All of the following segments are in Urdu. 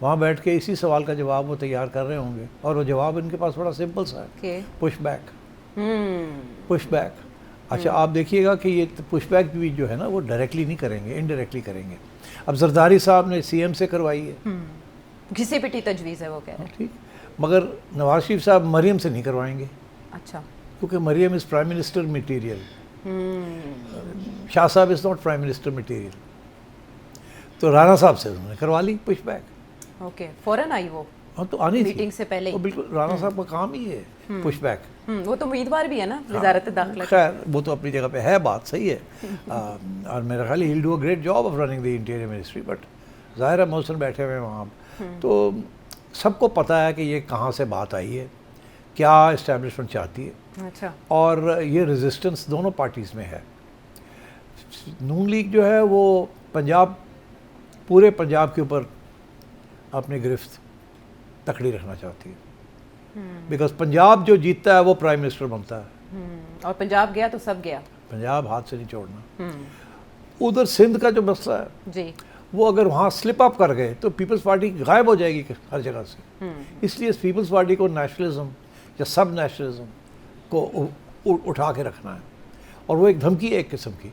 وہاں بیٹھ کے اسی سوال کا جواب وہ تیار کر رہے ہوں گے, اور وہ جواب ان کے پاس بڑا سمپل سا ہے, پش بیک. Push back. اچھا آپ دیکھیے گا کہ یہ پش بیک بھی جو ہے نا وہ ڈائریکٹلی نہیں کریں گے, انڈائریکٹلی کریں گے. اب زرداری صاحب نے سی ایم سے کروائی ہے, گھسی پٹی تجویز ہے وہ کہہ رہے ہیں, ٹھیک, مگر نواز شریف صاحب مریم سے نہیں کروائیں گے. اچھا, کیونکہ مریم از پرائم منسٹر مٹیریل, شاہ صاحب is not prime minister material. تو رانا صاحب سے انہوں نے کروا لی پش بیک. اوکے, فوراً آئی وہ, ہاں تو آنی تھی میٹنگ سے پہلے. بالکل رانا صاحب کا کام ہی ہے پش بیک. وہ تو امیدوار بھی ہے نا وزارت داخلہ. خیر وہ تو اپنی جگہ پہ ہے, بات صحیح ہے, اور میرا خیال ہے he'll do a great job of running the interior ministry, but ظاہر ہے محسن بیٹھے ہوئے ہیں وہاں, تو سب کو پتہ ہے کہ یہ کہاں سے بات آئی ہے, کیا اسٹیبلشمنٹ چاہتی ہے. اچھا, اور یہ ریزسٹنس دونوں پارٹیز میں ہے. نون لیگ جو ہے وہ پنجاب, پورے پنجاب کے اوپر اپنی گرفت تکڑی رکھنا چاہتی ہے, بیکاز پنجاب جو جیتتا ہے وہ پرائم منسٹر بنتا ہے, اور پنجاب گیا تو سب گیا, پنجاب ہاتھ سے نہیں چھوڑنا. ادھر سندھ کا جو مسئلہ ہے جی, وہ اگر وہاں سلپ اپ کر گئے تو پیپلز پارٹی غائب ہو جائے گی ہر جگہ سے. اس لیے پیپلز پارٹی کو نیشنلزم یا سب نیشنلزم کو اٹھا کے رکھنا ہے, اور وہ ایک دھمکی ہے ایک قسم کی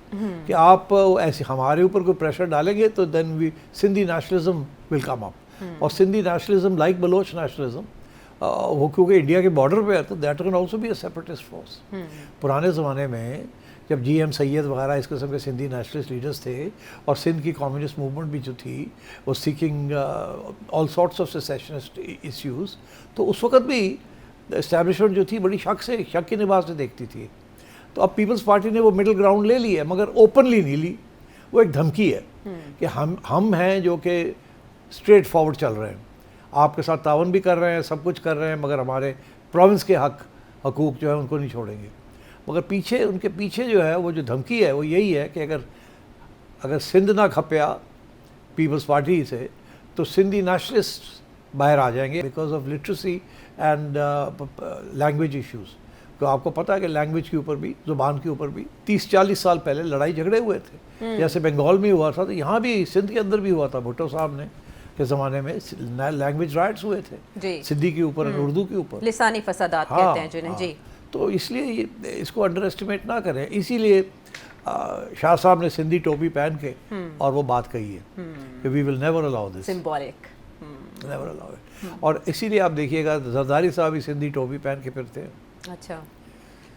کہ آپ ایسے ہمارے اوپر کوئی پریشر ڈالیں گے تو دین وی سندھی نیشنلزم ول کم اپ. اور Sindhi nationalism like Baloch nationalism, وہ کیونکہ انڈیا کے بارڈر پہ ہے تو that can also be a separatist force. پرانے زمانے میں جب جی ایم سید وغیرہ اس قسم کے سندھی نیشنلسٹ لیڈرز تھے, اور سندھ کی کمیونسٹ موومنٹ بھی جو تھی وہ seeking all sorts of secessionist issues, تو اس وقت بھی اسٹیبلشمنٹ جو تھی بڑی شک کی نگاہ سے دیکھتی تھی. تو اب پیپلز پارٹی نے وہ مڈل گراؤنڈ لے لی ہے, مگر اوپنلی نہیں لی. وہ ایک دھمکی ہے کہ ہم ہیں جو کہ اسٹریٹ فارورڈ چل رہے ہیں, آپ کے ساتھ تعاون بھی کر رہے ہیں, سب کچھ کر رہے ہیں, مگر ہمارے پروونس کے حقوق جو ہے ان کو نہیں چھوڑیں گے. مگر پیچھے ان کے پیچھے جو ہے وہ جو دھمکی ہے وہ یہی ہے کہ اگر سندھ نہ کھپیا پیپلز پارٹی سے تو سندھی نیشنلسٹ باہر آ جائیں گے because of literacy and language issues. تو آپ کو پتہ ہے کہ لینگویج کے اوپر بھی, زبان کے اوپر بھی 30-40 سال پہلے لڑائی جھگڑے ہوئے تھے. جیسے بنگال میں ہوا تھا تو یہاں بھی سندھ کے اندر بھی ہوا تھا. بھٹو صاحب نے کے زمانے میں لینگویج رائٹس ہوئے تھے سندھی کے اوپر اور اردو کے اوپر, لسانی فسادات کہتے ہیں جنہیں. جی, تو اس لیے اس کو انڈر اسٹیمیٹ نہ کریں. اسی لیے شاہ صاحب نے سندھی ٹوپی پہن کے اور وہ بات کہی ہے کہ we will never allow this, symbolic, never allow it. اور اسی لیے آپ دیکھیے گا زرداری صاحب بھی سندھی ٹوپی پہن کے پھرتے ہیں. اچھا,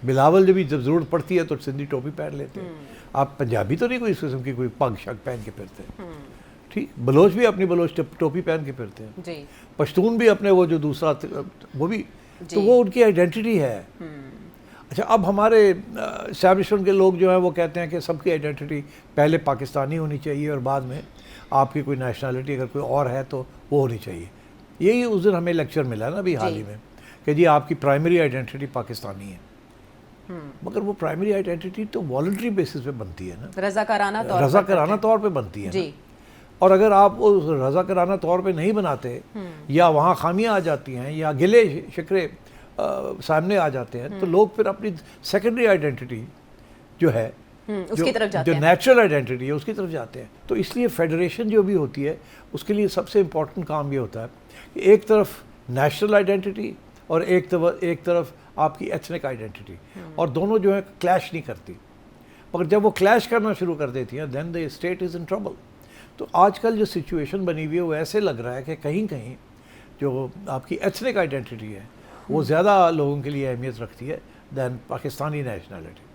بلاول جب ضرورت پڑتی ہے تو سندھی ٹوپی پہن لیتے ہیں. آپ پنجابی تو نہیں کوئی اس قسم کی کوئی پگ شگ پہن کے پھرتے ہیں, ٹھیک. بلوچ بھی اپنی بلوچ ٹوپی پہن کے پھرتے ہیں. جی, پشتون بھی اپنے وہ جو دوسرا وہ بھی, تو وہ ان کی آئیڈینٹی ہے. اچھا, اب ہمارے اسٹیبلشمنٹ کے لوگ جو ہیں وہ کہتے ہیں کہ سب کی آئیڈینٹی پہلے پاکستانی ہونی چاہیے اور بعد میں آپ کی کوئی نیشنلٹی اگر کوئی اور ہے تو وہ ہونی چاہیے. یہی اس دن ہمیں لیکچر ملا نا ابھی حال ہی میں کہ جی آپ کی پرائمری آئیڈینٹی پاکستانی ہے, مگر وہ پرائمری آئیڈینٹی تو والنٹری بیسس پہ بنتی ہے نا, رضاکارانہ طور پہ بنتی ہے نا. اور اگر آپ اس رضاکارانہ طور پہ نہیں بناتے یا وہاں خامیاں آ جاتی ہیں یا گلے شکرے سامنے آ جاتے ہیں تو لوگ پھر اپنی سیکنڈری آئیڈینٹی جو ہے جو نیچرل آئیڈینٹی ہے اس کی طرف جاتے ہیں. تو اس لیے فیڈریشن جو بھی ہوتی ہے اس کے لیے سب سے امپورٹنٹ کام یہ ہوتا ہے کہ ایک طرف نیشنل آئیڈینٹی اور ایک طرف آپ کی ایتھنک آئیڈینٹی, اور دونوں جو ہے کلیش نہیں کرتی. مگر جب وہ کلیش کرنا شروع کر دیتی ہیں دین the state is in trouble. تو آج کل جو سچویشن بنی ہوئی ہے وہ ایسے لگ رہا ہے کہ کہیں کہیں جو آپ کی ایتھنک آئیڈینٹی ہے وہ زیادہ لوگوں کے لیے اہمیت رکھتی ہے دین پاکستانی نیشنلٹی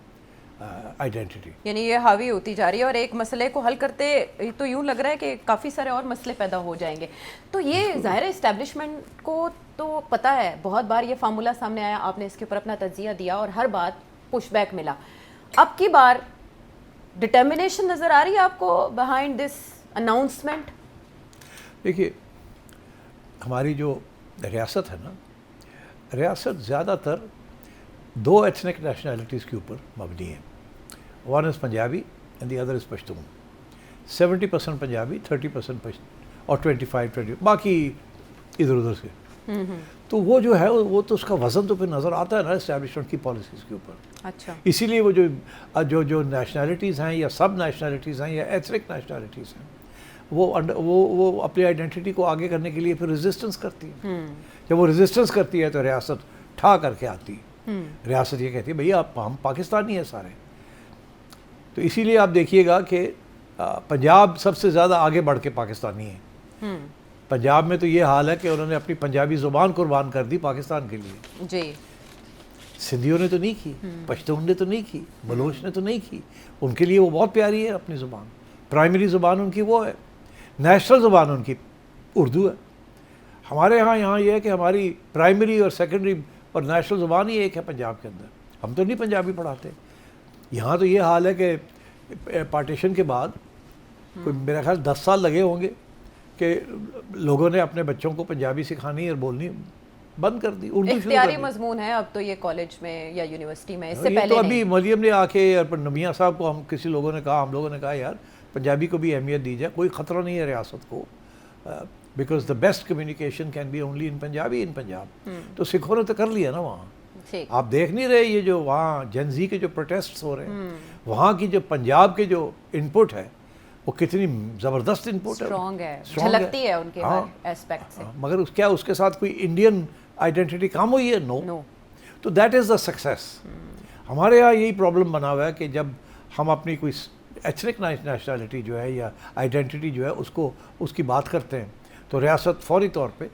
آئیڈینٹی. یعنی یہ حاوی ہوتی جا رہی ہے, اور ایک مسئلے کو حل کرتے تو یوں لگ رہا ہے کہ کافی سارے اور مسئلے پیدا ہو جائیں گے. تو یہ ظاہر اسٹیبلشمنٹ کو تو پتہ ہے, بہت بار یہ فارمولا سامنے آیا, آپ نے اس کے اوپر اپنا تجزیہ دیا اور ہر بات پش بیک ملا. اب کی بار ڈٹرمنیشن نظر آ رہی ہے آپ کو بیہائنڈ دس اناؤنسمنٹ؟ دیکھیے ہماری جو ریاست ہے نا, ریاست زیادہ تر 2 ایتھنک نیشنلٹیز کے اوپر مبنی ہے. One is Punjabi and the other is Pashtun. 70% Punjabi, 30% Pashtun اور 25 باقی ادھر ادھر سے. تو وہ جو ہے وہ تو اس کا وزن تو پھر نظر آتا ہے نا اسٹیبلشمنٹ کی پالیسیز کے اوپر. اچھا, اسی لیے وہ جو نیشنلٹیز ہیں یا سب نیشنلٹیز ہیں یا ایتھنک نیشنلٹیز ہیں وہ اپنی آئیڈینٹی کو آگے کرنے کے لیے پھر ریزسٹنس کرتی ہے. جب وہ ریزسٹنس کرتی ہے تو ریاست ٹھا کر کے آتی ہے. ریاست یہ کہتی ہے بھئی ہم پاکستانی ہیں سارے. تو اسی لیے آپ دیکھیے گا کہ پنجاب سب سے زیادہ آگے بڑھ کے پاکستانی ہے. پنجاب میں تو یہ حال ہے کہ انہوں نے اپنی پنجابی زبان قربان کر دی پاکستان کے لیے. جی. سندھیوں نے تو نہیں کی, پشتون نے تو نہیں کی, بلوچ نے تو نہیں کی. ان کے لیے وہ بہت پیاری ہے اپنی زبان. پرائمری زبان ان کی وہ ہے, نیشنل زبان ان کی اردو ہے. ہمارے یہاں یہ ہے کہ ہماری پرائمری اور سیکنڈری اور نیشنل زبان ہی ایک ہے پنجاب کے اندر. ہم تو نہیں پنجابی پڑھاتے. یہاں تو یہ حال ہے کہ پارٹیشن کے بعد کوئی میرا خیال 10 سال لگے ہوں گے کہ لوگوں نے اپنے بچوں کو پنجابی سکھانی اور بولنی بند کر دی. اردو اختیاری مضمون ہے اب تو یہ کالج میں یا یونیورسٹی میں, اس سے پہلے تو ابھی مریم نے آ کے نمیاں صاحب کو ہم لوگوں نے کہا یار پنجابی کو بھی اہمیت دی جائے, کوئی خطرہ نہیں ہے ریاست کو, because the best communication can be only in Punjabi in Punjab. تو سکھوں نے تو کر لیا نا وہاں. آپ دیکھ نہیں رہے یہ جو وہاں جن زی کے جو پروٹیسٹس ہو رہے ہیں, وہاں کی جو پنجاب کے جو ان پٹ ہے وہ کتنی زبردست ان پٹ ہے, جھلکتی ہے ان کے ہر ایسپیکٹ سے. مگر اس کے ساتھ کوئی انڈین آئیڈینٹی کام ہوئی ہے؟ نو. تو دیٹ از دا سکسیس. ہمارے یہاں یہی پرابلم بنا ہوا ہے کہ جب ہم اپنی کوئی ایتھنک نیشنلٹی جو ہے یا آئیڈینٹی جو ہے اس کی بات کرتے ہیں تو ریاست فوری طور پہ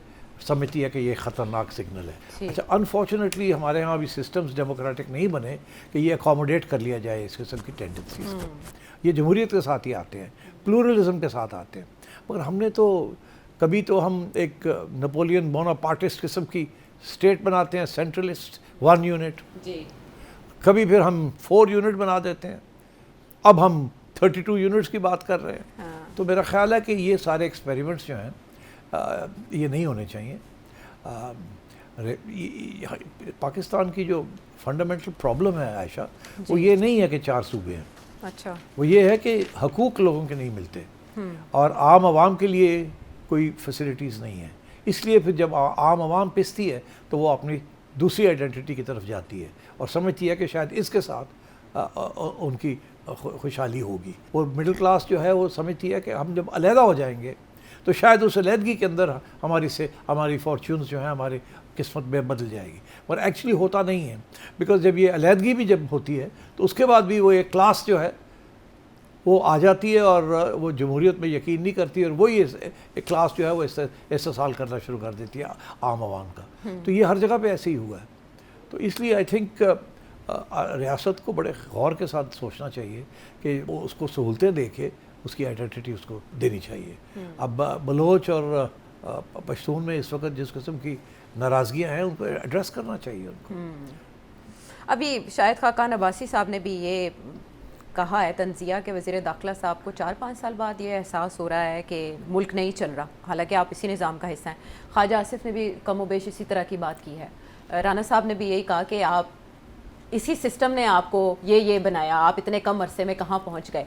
سمجھتی ہے کہ یہ خطرناک سگنل ہے. اچھا, انفارچونیٹلی ہمارے ہاں ابھی سسٹمز ڈیموکریٹک نہیں بنے کہ یہ اکوموڈیٹ کر لیا جائے اس قسم کی ٹینڈنسیز کو. یہ جمہوریت کے ساتھ ہی آتے ہیں, پلورلزم کے ساتھ آتے ہیں. مگر ہم نے تو کبھی تو ہم ایک نپولین بوناپارٹسٹ قسم کی اسٹیٹ بناتے ہیں, سینٹرلسٹ 1 یونٹ, کبھی پھر ہم 4 یونٹ بنا دیتے ہیں, اب ہم 32 یونٹس کی بات کر رہے ہیں. تو میرا خیال ہے کہ یہ سارے ایکسپیریمنٹس جو ہیں یہ نہیں ہونے چاہیے. پاکستان کی جو فنڈامنٹل پرابلم ہے عائشہ, وہ یہ نہیں ہے کہ 4 صوبے ہیں. اچھا, وہ یہ ہے کہ حقوق لوگوں کے نہیں ملتے اور عام عوام کے لیے کوئی فیسلٹیز نہیں ہیں. اس لیے پھر جب عام عوام پستی ہے تو وہ اپنی دوسری آئیڈینٹی کی طرف جاتی ہے اور سمجھتی ہے کہ شاید اس کے ساتھ ان کی خوشحالی ہوگی. اور مڈل کلاس جو ہے وہ سمجھتی ہے کہ ہم جب علیحدہ ہو جائیں گے تو شاید اس علیحدگی کے اندر ہماری فارچونز جو ہیں ہماری قسمت میں بدل جائے گی. اور ایکچولی ہوتا نہیں ہے, بیکاز جب یہ علیحدگی بھی جب ہوتی ہے تو اس کے بعد بھی وہ ایک کلاس جو ہے وہ آ جاتی ہے اور وہ جمہوریت میں یقین نہیں کرتی, اور وہی ایک کلاس جو ہے وہ استحصال کرنا شروع کر دیتی ہے عام عوام کا. تو یہ ہر جگہ پہ ایسے ہی ہوا ہے. تو اس لیے آئی تھنک ریاست کو بڑے غور کے ساتھ سوچنا چاہیے کہ وہ اس کو سہولتیں دے کے اس کی آئیڈینٹی اس کو دینی چاہیے. اب بلوچ اور پشتون میں اس وقت جس قسم کی ناراضگیاں ہیں ان کو ایڈریس کرنا چاہیے ان کو. ابھی شاہد خاقان عباسی صاحب نے بھی یہ کہا ہے تنزیہ کے وزیر داخلہ صاحب کو 4-5 سال بعد یہ احساس ہو رہا ہے کہ ملک نہیں چل رہا, حالانکہ آپ اسی نظام کا حصہ ہیں. خواجہ آصف نے بھی کم و بیش اسی طرح کی بات کی ہے. رانا صاحب نے بھی یہی کہا کہ آپ اسی سسٹم نے آپ کو یہ بنایا, آپ اتنے کم عرصے میں کہاں پہنچ گئے.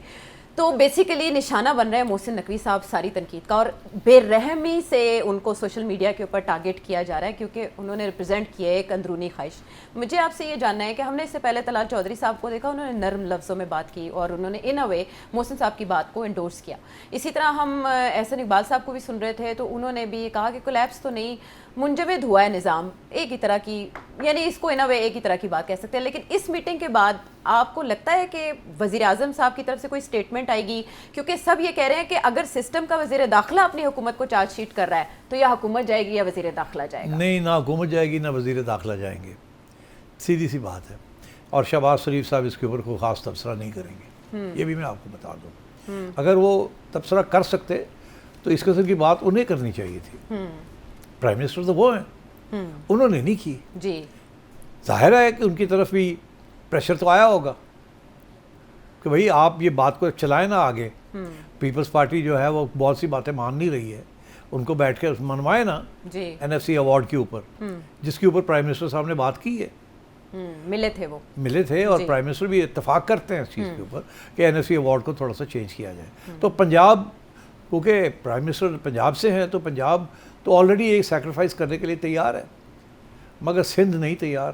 تو بیسیکلی نشانہ بن رہے ہیں محسن نقوی صاحب ساری تنقید کا, اور بے رحمی سے ان کو سوشل میڈیا کے اوپر ٹارگٹ کیا جا رہا ہے کیونکہ انہوں نے ریپرزینٹ کیا ہے ایک اندرونی خواہش. مجھے آپ سے یہ جاننا ہے کہ ہم نے اس سے پہلے طلال چودھری صاحب کو دیکھا, انہوں نے نرم لفظوں میں بات کی اور انہوں نے ان اے وے محسن صاحب کی بات کو انڈورس کیا. اسی طرح ہم احسن اقبال صاحب کو بھی سن رہے تھے تو انہوں نے بھی یہ کہا کہ کولیپس تو نہیں, منجمد ہوا ہے نظام, ایک ہی طرح کی, یعنی اس کو ان اے وے ایک ہی طرح کی بات کہہ سکتے ہیں. لیکن اس میٹنگ کے بعد آپ کو لگتا ہے کہ وزیر اعظم صاحب کی طرف سے کوئی اسٹیٹمنٹ آئے گی, کیونکہ سب یہ کہہ رہے ہیں کہ اگر سسٹم کا وزیر داخلہ اپنی حکومت کو چارج شیٹ کر رہا ہے تو یا حکومت جائے گی یا وزیر داخلہ جائے گا؟ نہیں, نہ حکومت جائے گی نہ وزیر داخلہ جائیں گے, سیدھی سی بات ہے. اور شہباز شریف صاحب اس کے اوپر کوئی خاص تبصرہ نہیں کریں گے, یہ بھی میں آپ کو بتا دوں. اگر وہ تبصرہ کر سکتے تو اس قسم کی بات انہیں کرنی چاہیے تھی. پرائم منسٹر تو وہ ہیں, انہوں نے نہیں کی. جی, ظاہر ہے کہ ان کی طرف بھی پریشر تو آیا ہوگا کہ بھئی آپ یہ بات کو چلائیں نا آگے. پیپلز پارٹی جو ہے وہ بہت سی باتیں مان نہیں رہی ہے, ان کو بیٹھ کے منوائے نا این ایف سی ایوارڈ کے اوپر, جس کے اوپر پرائم منسٹر صاحب نے بات کی ہے. ملے تھے اور پرائم منسٹر بھی اتفاق کرتے ہیں اس چیز کے اوپر کہ این ایف سی ایوارڈ کو تھوڑا سا چینج کیا جائے. تو پنجاب, کیونکہ پرائم منسٹر پنجاب سے ہیں تو پنجاب تو آلریڈی ایک سیکریفائس کرنے کے لیے تیار ہے, مگر سندھ نہیں تیار,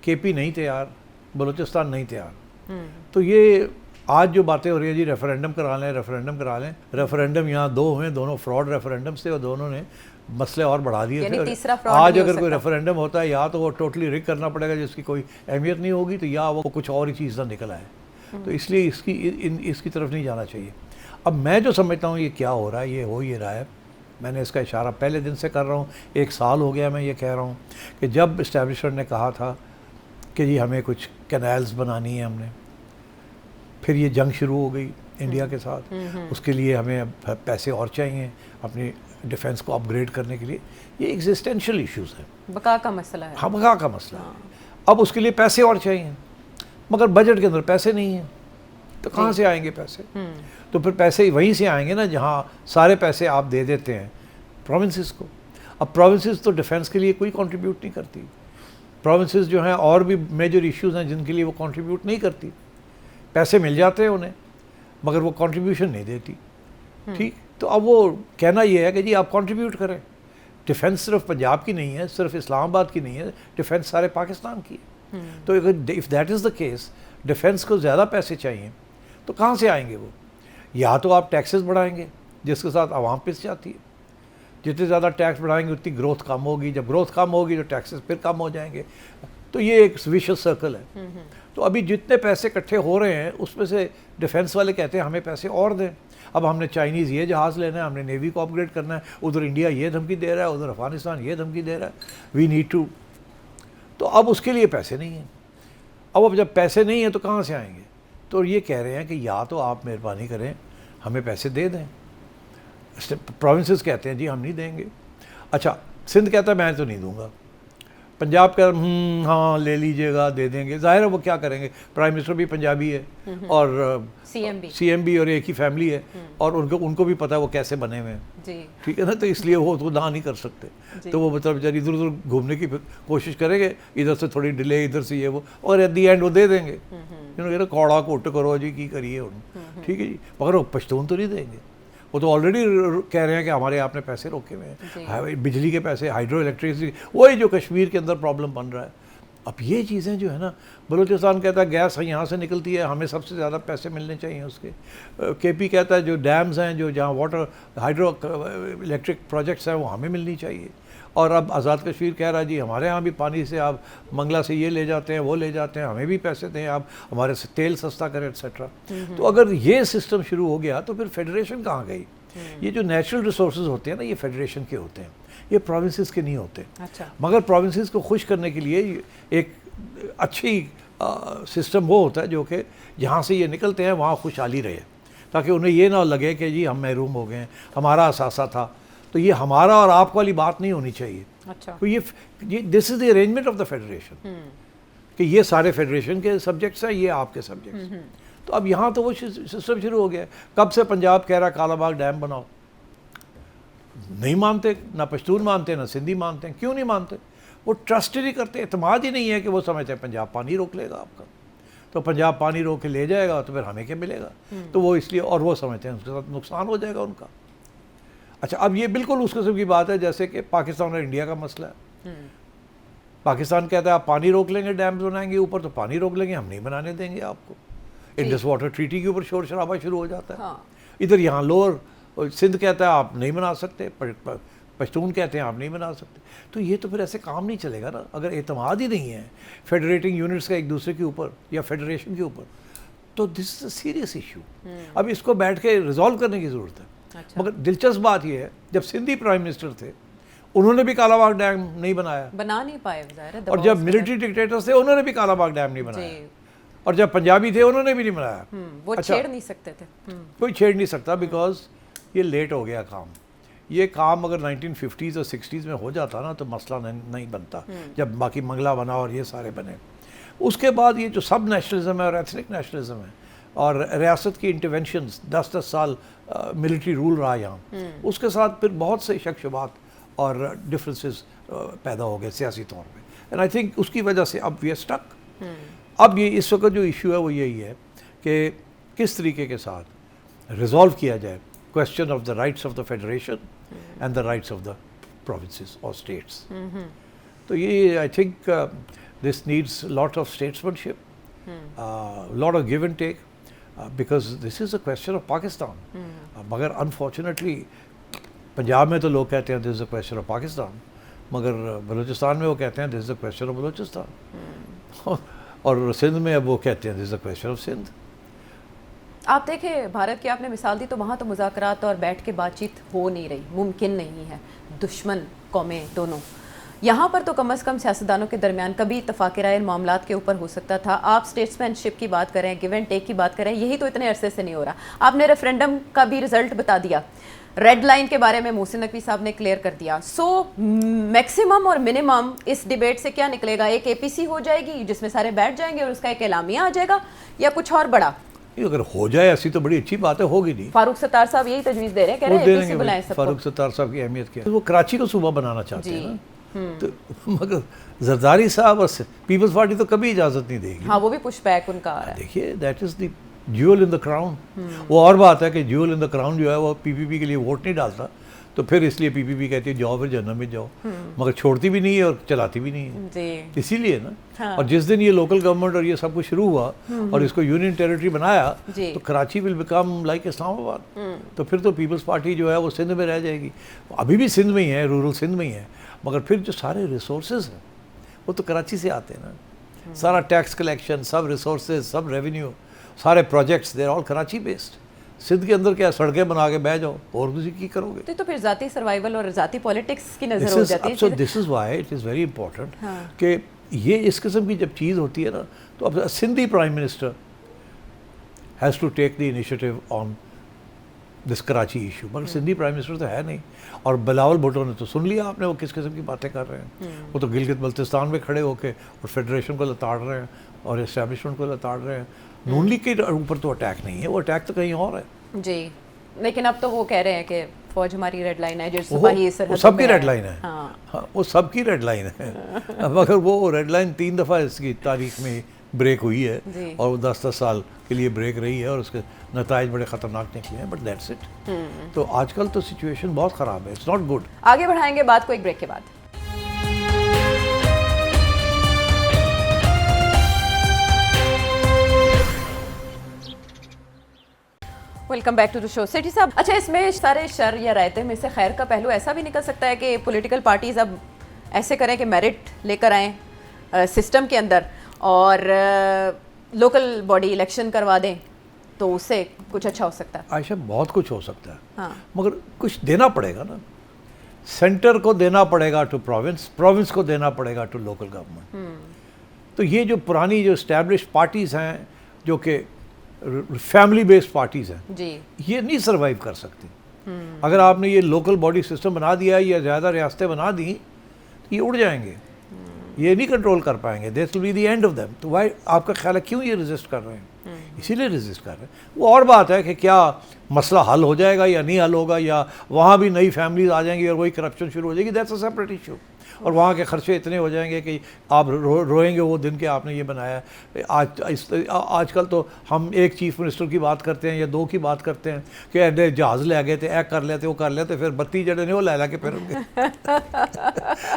کے پی نہیں تیار, بلوچستان نہیں تیار. تو یہ آج جو باتیں ہو رہی ہیں جی ریفرینڈم کرا لیں ریفرینڈم یہاں 2 ہوئے, دونوں فراڈ ریفرینڈمس تھے اور دونوں نے مسئلے اور بڑھا دیے تھے. آج اگر کوئی ریفرینڈم ہوتا ہے یا تو وہ ٹوٹلی رگ کرنا پڑے گا جس کی کوئی اہمیت نہیں ہوگی, تو یا وہ کچھ اور ہی چیز نہ نکل آئے. تو اس لیے اس کی طرف نہیں جانا چاہیے. اب میں جو سمجھتا ہوں یہ کیا ہو رہا ہے, یہ ہو یہ رہا ہے, میں نے اس کا اشارہ پہلے دن سے کر رہا ہوں, 1 سال ہو گیا میں یہ کہہ رہا ہوں کہ جب اسٹیبلشمنٹ نے کہا تھا کہ جی ہمیں کچھ کینالز بنانی ہے, ہم نے پھر یہ جنگ شروع ہو گئی انڈیا کے ساتھ, اس کے لیے ہمیں پیسے اور چاہیے اپنی ڈیفنس کو اپ گریڈ کرنے کے لیے. یہ ایگزسٹینشیل ایشوز ہیں, بقا کا مسئلہ ہے. ہاں بقا کا مسئلہ ہے. اب اس کے لیے پیسے اور چاہیے, مگر بجٹ کے اندر پیسے نہیں ہیں, تو کہاں سے آئیں گے پیسے؟ تو پھر پیسے وہیں سے آئیں گے نا جہاں سارے پیسے آپ دے دیتے ہیں پروونسز کو. اب پروونسز تو ڈیفنس کے لیے کوئی کنٹریبیوٹ نہیں کرتی. پروونسز جو ہیں اور بھی میجر ایشوز ہیں جن کے لیے وہ کنٹریبیوٹ نہیں کرتی. پیسے مل جاتے ہیں انہیں مگر وہ کنٹریبیوشن نہیں دیتی. ٹھیک, تو اب وہ کہنا یہ ہے کہ جی آپ کنٹریبیوٹ کریں. ڈیفنس صرف پنجاب کی نہیں ہے, صرف اسلام آباد کی نہیں ہے, ڈیفنس سارے پاکستان کی ہے. تو if that is the case, defence کو زیادہ پیسے چاہیے تو کہاں سے آئیں گے وہ؟ یا تو آپ ٹیکسز بڑھائیں گے جس کے ساتھ عوام پس جاتی ہے, جتنے زیادہ ٹیکس بڑھائیں گے اتنی گروتھ کم ہوگی, جب گروتھ کم ہوگی تو ٹیکسز پھر کم ہو جائیں گے. تو یہ ایک ویشس سرکل ہے. تو ابھی جتنے پیسے اکٹھے ہو رہے ہیں اس میں سے ڈیفنس والے کہتے ہیں ہمیں پیسے اور دیں. اب ہم نے چائنیز یہ جہاز لینا ہے, ہم نے نیوی کو اپ گریڈ کرنا ہے, ادھر انڈیا یہ دھمکی دے رہا ہے, ادھر افغانستان یہ دھمکی دے رہا ہے, وی نیڈ ٹو. تو اب اس کے لیے پیسے نہیں ہیں. اب جب پیسے نہیں ہیں تو کہاں سے آئیں گے؟ تو یہ کہہ رہے ہیں کہ یا تو آپ مہربانی کریں ہمیں پیسے دے دیں. پروونسز کہتے ہیں جی ہم نہیں دیں گے. اچھا, سندھ کہتا ہے میں تو نہیں دوں گا. پنجاب کا ہاں لے لیجئے گا, دے دیں گے. ظاہر ہے وہ کیا کریں گے, پرائم منسٹر بھی پنجابی ہے اور سی ایم بھی اور ایک ہی فیملی ہے, اور ان کو بھی پتہ ہے وہ کیسے بنے ہوئے ہیں. ٹھیک ہے نا, تو اس لیے وہ تو نہ نہیں کر سکتے. تو وہ مطلب بیچارے ادھر ادھر گھومنے کی کوشش کریں گے, ادھر سے تھوڑی ڈیلے, ادھر سے یہ وہ, اور ایٹ دی اینڈ وہ دے دیں گے. کوڑا کوٹ کرو جی کی کریے. ٹھیک ہے جی, مگر وہ پشتون تو نہیں دیں گے. وہ تو آلریڈی کہہ رہے ہیں کہ ہمارے آپ نے پیسے روکے ہوئے ہیں, بجلی کے پیسے, ہائیڈرو الیکٹریسٹی, وہی جو کشمیر کے اندر پرابلم بن رہا ہے. اب یہ چیزیں جو ہے نا, بلوچستان کہتا ہے گیس یہاں سے نکلتی ہے, ہمیں سب سے زیادہ پیسے ملنے چاہیے اس کے. کے پی کہتا ہے جو ڈیمز ہیں, جو جہاں واٹر ہائیڈرو الیکٹرک پروجیکٹس ہیں وہ ہمیں ملنی چاہیے. اور اب آزاد کشمیر کہہ رہا ہے جی ہمارے ہاں بھی پانی سے آپ منگلہ سے یہ لے جاتے ہیں, وہ لے جاتے ہیں, ہمیں بھی پیسے دیں, آپ ہمارے سے تیل سستا کریں ایٹسیٹرا. تو اگر یہ سسٹم شروع ہو گیا تو پھر فیڈریشن کہاں گئی؟ یہ جو نیچرل ریسورسز ہوتے ہیں نا, یہ فیڈریشن کے ہوتے ہیں, یہ پروونسز کے نہیں ہوتے. مگر پروونسز کو خوش کرنے کے لیے ایک اچھی سسٹم وہ ہوتا ہے جو کہ جہاں سے یہ نکلتے ہیں وہاں خوشحالی رہے, تاکہ انہیں یہ نہ لگے کہ جی ہم محروم ہو گئے ہیں, ہمارا اثاثہ تھا. تو یہ ہمارا اور آپ والی بات نہیں ہونی چاہیے. تو یہ this is the arrangement of the federation, کہ یہ سارے فیڈریشن کے سبجیکٹس ہیں, یہ آپ کے سبجیکٹس. تو اب یہاں تو وہ سسٹم شروع ہو گیا ہے. کب سے پنجاب کہہ رہا کالا باغ ڈیم بناؤ, نہیں مانتے, نہ پشتون مانتے نہ سندھی مانتے ہیں. کیوں نہیں مانتے؟ وہ ٹرسٹ ہی نہیں کرتے, اعتماد ہی نہیں ہے کہ وہ سمجھتے ہیں پنجاب پانی روک لے گا آپ کا, تو پنجاب پانی روک کے لے جائے گا تو پھر ہمیں کیا ملے گا. تو وہ اس لیے, اور وہ سمجھتے ہیں اس کے ساتھ نقصان ہو جائے گا ان کا. اچھا, اب یہ بالکل اس قسم کی بات ہے جیسے کہ پاکستان اور انڈیا کا مسئلہ ہے. پاکستان کہتا ہے آپ پانی روک لیں گے, ڈیمز بنائیں گے اوپر, تو پانی روک لیں گے, ہم نہیں بنانے دیں گے آپ کو. انڈس واٹر ٹریٹی کے اوپر شور شرابہ شروع ہو جاتا ہے. ادھر یہاں لوور سندھ کہتا ہے آپ نہیں بنا سکتے, پشتون کہتے ہیں آپ نہیں بنا سکتے. تو یہ تو پھر ایسے کام نہیں چلے گا نا, اگر اعتماد ہی نہیں ہے فیڈریٹنگ یونٹس کا ایک دوسرے کے اوپر یا فیڈریشن کے اوپر. تو دس از اے سیریس ایشو. اب اس کو بیٹھ کے ریزالو کرنے کی ضرورت ہے. مگر دلچسپ بات یہ ہے, جب سندھی پرائم منسٹر تھے انہوں نے بھی کالا باغ ڈیم نہیں بنایا, بنا نہیں پائے, اور جب ملٹری ڈکٹیٹرز تھے انہوں نے بھی کالا باغ ڈیم نہیں بنایا, اور جب پنجابی تھے انہوں نے بھی نہیں بنایا. وہ چھیڑ نہیں سکتے تھے, کوئی چھیڑ نہیں سکتا, بیکاز یہ لیٹ ہو گیا کام. یہ کام اگر 1950s اور 60s میں ہو جاتا نا تو مسئلہ نہیں بنتا, جب باقی منگلہ بنا اور یہ سارے بنے. اس کے بعد یہ جو سب نیشنلزم ہے اور ایتھنک نیشنلزم ہے, اور ریاست کی انٹرونشنز 10 سال ملٹری رول رہا یہاں, اس کے ساتھ پھر بہت سے شک شبات اور ڈفرینسز پیدا ہو گئے سیاسی طور پہ. اینڈ آئی تھنک اس کی وجہ سے اب وی آر اسٹک. اب یہ اس وقت جو ایشو ہے وہ یہی ہے کہ کس طریقے کے ساتھ ریزالو کیا جائے question of the rights of the federation and the rights of the provinces اور اسٹیٹس. تو یہ I think this needs lot of statesmanship, lot of give and take. Because this is a question of Pakistan. مگر انفارچونیٹلی پنجاب میں تو لوگ کہتے ہیں this is a question of Pakistan, مگر بلوچستان میں وہ کہتے ہیں this is a question of Balochistan, اور سندھ میں اب وہ کہتے ہیں this is a question of Sindh. آپ دیکھیں بھارت کی آپ نے مثال دی, تو وہاں تو مذاکرات اور بیٹھ کے بات چیت ہو نہیں رہی, ممکن نہیں ہے, دشمن قومیں دونوں. یہاں پر تو کم از کم سیاستدانوں کے درمیان کبھی اتفاق رائے معاملات کے اوپر ہو سکتا تھا. آپ اسٹیٹسمین شپ کی بات کریں, گیو اینڈ ٹیک کی بات کریں, یہی تو اتنے عرصے سے نہیں ہو رہا. آپ نے ریفرینڈم کا بھی رزلٹ بتا دیا, ریڈ لائن کے بارے میں محسن نقوی صاحب نے کلیئر کر دیا. سو میکسیمم اور منیمم اس ڈیبیٹ سے کیا نکلے گا؟ ایک اے پی سی ہو جائے گی جس میں سارے بیٹھ جائیں گے اور اس کا ایک اعلامیہ آ جائے گا, یا کچھ اور بڑا؟ اگر ہو جائے ایسی تو بڑی اچھی بات ہے, ہوگی نہیں. فاروق ستار صاحب یہی تجویز دے رہے ہیں, کہہ رہے ہیں اے پی سی بلائیں سب کو. فاروق ستار صاحب کی اہمیت کیا ہے, وہ کراچی کو صوبہ بنانا چاہتے ہیں نا, تو مگر زرداری صاحب اور پیپلز پارٹی تو کبھی اجازت نہیں دے گی. ہاں وہ بھی پش بیک ان کا آ رہا ہے. دیکھیے that is the jewel in the crown. وہ اور بات ہے کہ جیول ان دا کراؤن جو ہے وہ پی پی پی کے لیے ووٹ نہیں ڈالتا, تو پھر اس لیے پی پی پی کہتی ہے جاؤ پھر جہنم میں جاؤ, مگر چھوڑتی بھی نہیں ہے اور چلاتی بھی نہیں ہے. جی اسی لیے نا, اور جس دن یہ لوکل گورنمنٹ اور یہ سب کچھ شروع ہوا اور اس کو یونین ٹیریٹری بنایا, تو کراچی ول بیکم لائک اسلام آباد. تو پھر تو پیپلز پارٹی جو ہے وہ سندھ میں رہ جائے گی. ابھی بھی سندھ میں ہی ہے, رورل سندھ میں ہی ہے, مگر پھر جو سارے ریسورسز ہیں وہ تو کراچی سے آتے ہیں نا. سارا ٹیکس کلیکشن, سب ریسورسز, سب ریونیو, سارے projects they are all Karachi based. Sindh کے اندر کیا سڑکیں بنا کے بہ جاؤ, اور کسی کی کرو گے؟ تو پھر ذاتی سروائیول اور ذاتی پولیٹکس کی نظر ہو جاتی ہے. So this is why it is very important کہ یہ اس قسم کی جب چیز ہوتی ہے نا, تو اب Sindhi prime minister has to take the initiative on this Karachi issue, مگر سندھی پرائم منسٹر تو ہے نہیں. اور بلاول بھٹو نے تو سن لیا آپ نے وہ کس قسم کی باتیں کر رہے ہیں. وہ تو گلگت بلتستان میں کھڑے ہو کے اور فیڈریشن کو لتاڑ رہے ہیں اور اسٹیبلشمنٹ کو لتاڑ رہے ہیں. نون لیگ کے اوپر تو اٹیک نہیں ہے, وہ اٹیک تو کہیں اور ہے. جی, لیکن اب تو وہ کہہ رہے ہیں کہ فوج ہماری ریڈ لائن ہے, جو سپاہی سرحد سب کی ریڈ لائن ہے. ہاں وہ سب کی ریڈ لائن ہے, مگر وہ ریڈ لائن 3 دفعہ اس کی تاریخ میں بریک ہوئی ہے, اور وہ 10-10 سال کے لیے بریک رہی ہے, اور اس کے نتائج بڑے خطرناک نکلے ہیں. But that's it. تو آج کل تو سچویشن بہت خراب ہے, اٹس ناٹ گڈ. آگے بڑھائیں گے بات کو ایک بریک کے بعد. ویلکم بیک ٹو دا شو. سیٹھی صاحب, اچھا اس میں سارے شر یا رائتے میں سے خیر کا پہلو ایسا بھی نکل سکتا ہے کہ پولیٹیکل پارٹیز اب ایسے کریں کہ میرٹ لے کر آئیں سسٹم کے اندر اور لوکل باڈی الیکشن کروا دیں, تو اس سے کچھ اچھا ہو سکتا ہے؟ عائشہ بہت کچھ ہو سکتا ہے, مگر کچھ دینا پڑے گا نا. سینٹر کو دینا پڑے گا ٹو پروونس, پروونس کو دینا پڑے گا ٹو لوکل گورنمنٹ. تو یہ جو پرانی جو اسٹیبلش پارٹیز ہیں, جو کہ فیملی بیسڈ پارٹیز ہیں, جی, یہ نہیں سروائیو کر سکتی. اگر آپ نے یہ لوکل باڈی سسٹم بنا دیا یا زیادہ ریاستیں بنا دیں, تو یہ اڑ جائیں گے, یہ نہیں کنٹرول کر پائیں گے. That will be the end of them. تو وائی آپ کا خیال ہے کیوں یہ ریزسٹ کر رہے ہیں؟ اسی لیے ریزسٹ کر رہے ہیں. وہ اور بات ہے کہ کیا مسئلہ حل ہو جائے گا یا نہیں حل ہوگا, یا وہاں بھی نئی فیملیز آ جائیں گی اور وہی کرپشن شروع ہو جائے گی. That's a separate issue. اور وہاں کے خرچے اتنے ہو جائیں گے کہ آپ روئیں گے وہ دن کہ آپ نے یہ بنایا. آج کل تو ہم ایک چیف منسٹر کی بات کرتے ہیں یا 2 کی بات کرتے ہیں کہ ایڈے جہاز لے گئے تھے, ایک کر لیتے وہ کر لیتے, پھر 32 جڑے نے وہ لے کے پھر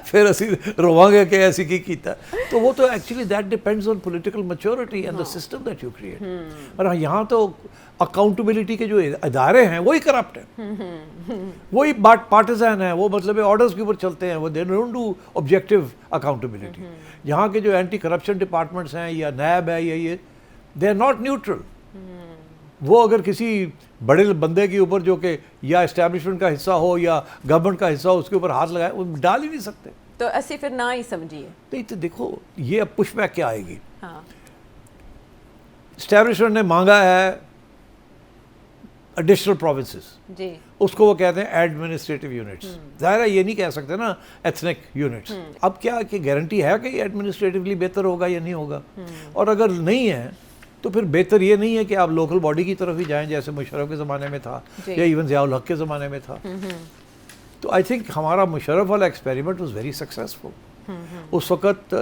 پھر اسی رواں گے کہ ایسی کی کیتا. تو وہ تو actually that depends on political maturity and the system that you create. اور یہاں تو اکاؤنٹیبلٹی کے جو ادارے ہیں وہی کرپٹ ہیں, وہی پارٹیزن ہیں, وہ مطلب آرڈرز کے اوپر چلتے ہیں, وہ they don't do objective accountability. یہاں کے جو اینٹی کرپشن ڈپارٹمنٹس ہیں یا نیب ہے یا یہ, دے آر ناٹ نیوٹرل. وہ اگر کسی بڑے بندے کے اوپر جو کہ یا اسٹیبلشمنٹ کا حصہ ہو یا گورنمنٹ کا حصہ ہو, اس کے اوپر ہاتھ لگائے, وہ ڈال ہی نہیں سکتے. تو ایسی پھر نہ ہی سمجھیے. نہیں تو دیکھو یہ اب پش بیک کیا آئے گی. اسٹیبلشمنٹ نے مانگا ہے ایڈیشنل پروونسز, جی, اس کو وہ کہتے ہیں ایڈمنسٹریٹو یونٹس. ظاہر ہے یہ نہیں کہہ سکتے نا ایتھنک یونٹس. اب کیا کہ گارنٹی ہے کہ یہ ایڈمنسٹریٹولی بہتر ہوگا یا نہیں ہوگا؟ اور اگر نہیں ہے تو پھر بہتر یہ نہیں ہے کہ آپ لوکل باڈی کی طرف ہی جائیں جیسے مشرف کے زمانے میں تھا یا ایون ضیاء الحق کے زمانے میں تھا. تو آئی تھنک ہمارا مشرف والا ایکسپیریمنٹ واز ویری سکسیزفل. اس وقت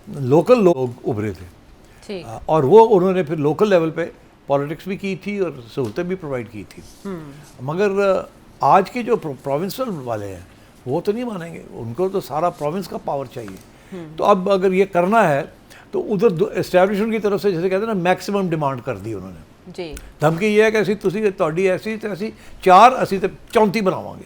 لوکل لوگ ابھرے تھے اور وہ انہوں نے پھر لوکل لیول پہ پالیٹکس بھی کی تھی اور سہولتیں بھی پرووائڈ کی تھی. مگر آج کے جو پروونسل والے ہیں وہ تو نہیں مانیں گے, ان کو تو سارا پروونس کا پاور چاہیے. تو اب اگر یہ کرنا ہے تو ادھر اسٹیبلشمنٹ کی طرف سے جیسے کہتے ہیں نا میکسیمم ڈیمانڈ کر دی انہوں نے. ਜੀ ਧਮਕੀ ਇਹ ਹੈ ਕਿ ਅਸੀਂ ਤੁਸੀਂ ਤੁਹਾਡੀ ਐਸੀ ਤੇ ਅਸੀਂ 4 ਅਸੀਂ ਤੇ 34 ਬਣਾਵਾਂਗੇ।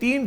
3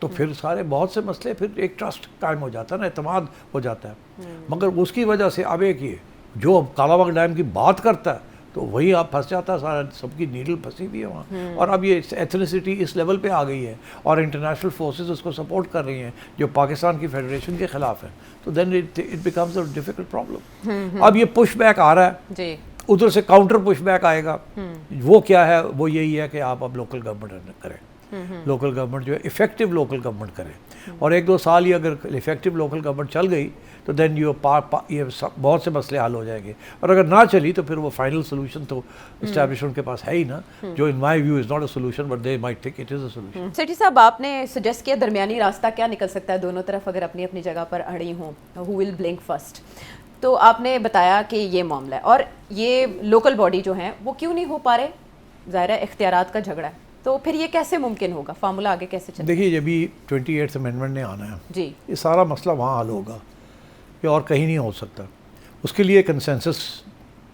تو پھر سارے بہت سے مسئلے پھر ایک ٹرسٹ قائم ہو جاتا ہے نا, اعتماد ہو جاتا ہے. مگر اس کی وجہ سے اب ایک یہ جو کالا باغ ڈیم کی بات کرتا ہے تو وہی آپ پھنس جاتا ہے, سارا سب کی نیڈل پھنسی ہوئی ہے وہاں. اور اب یہ ایتھنیسٹی اس لیول پہ آ گئی ہے اور انٹرنیشنل فورسز اس کو سپورٹ کر رہی ہیں جو پاکستان کی فیڈریشن کے خلاف ہیں, تو then it becomes a difficult problem. اب یہ پش بیک آ رہا ہے جی, ادھر سے کاؤنٹر پش بیک آئے گا. وہ کیا ہے, وہ یہی ہے کہ آپ اب لوکل گورنمنٹ کریں, لوکل گورنمنٹ جو ہے افیکٹو لوکل گورنمنٹ کرے, اور 1-2 سال ہی اگر افیکٹو لوکل گورنمنٹ چل گئی تو دین یہ بہت سے مسئلے حل ہو جائیں گے. اور اگر نہ چلی تو پھر وہ فائنل سولوشن تو اسٹیبلشمنٹ کے پاس ہے ہی نا, جو in my view is not a solution but they might think it is a solution. Sethi sahab, آپ نے سجیسٹ کیا درمیانی راستہ کیا نکل سکتا ہے دونوں طرف اگر اپنی اپنی جگہ پر اڑی ہوں, ہو ول بلنک فرسٹ. تو آپ نے بتایا کہ یہ معاملہ ہے, اور یہ لوکل باڈی جو ہیں وہ کیوں نہیں ہو پا رہے, ظاہر ہے اختیارات کا جھگڑا ہے, تو پھر یہ کیسے ممکن ہوگا, فارمولہ آگے کیسے چلے؟ دیکھیے جب بھی 28th امینڈمنٹ نے آنا ہے جی, یہ سارا مسئلہ وہاں حل ہوگا, یہ اور کہیں نہیں ہو سکتا. اس کے لیے کنسنسس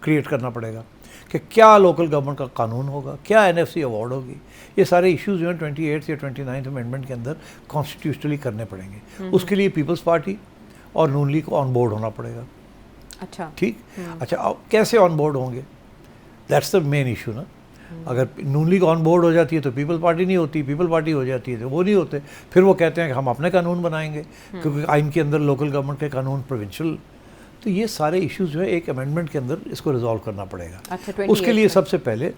کریٹ کرنا پڑے گا کہ کیا لوکل گورنمنٹ کا قانون ہوگا, کیا NFC ایوارڈ ہوگی. یہ سارے ایشوز جو ہیں 28th یا 29th امینڈمنٹ کے اندر کانسٹیٹیوشنلی کرنے پڑیں گے. اس کے لیے پیپلز پارٹی اور نون لیگ کو آن بورڈ ہونا پڑے گا. اچھا ٹھیک, اچھا اب کیسے آن بورڈ ہوں گے, دیٹس دا مین ایشو نا. اگر نون لیگ آن بورڈ ہو جاتی ہے تو پیپل پارٹی نہیں ہوتی, پیپل پارٹی ہو جاتی ہے تو وہ نہیں ہوتے. پھر وہ کہتے ہیں کہ ہم اپنے قانون بنائیں گے کیونکہ آئین کے اندر لوکل گورنمنٹ کے قانون پروونشل. تو یہ سارے ایشوز جو ہے ایک امینڈمنٹ کے اندر اس کو ریزالو کرنا پڑے گا. اس کے لیے سب سے پہلے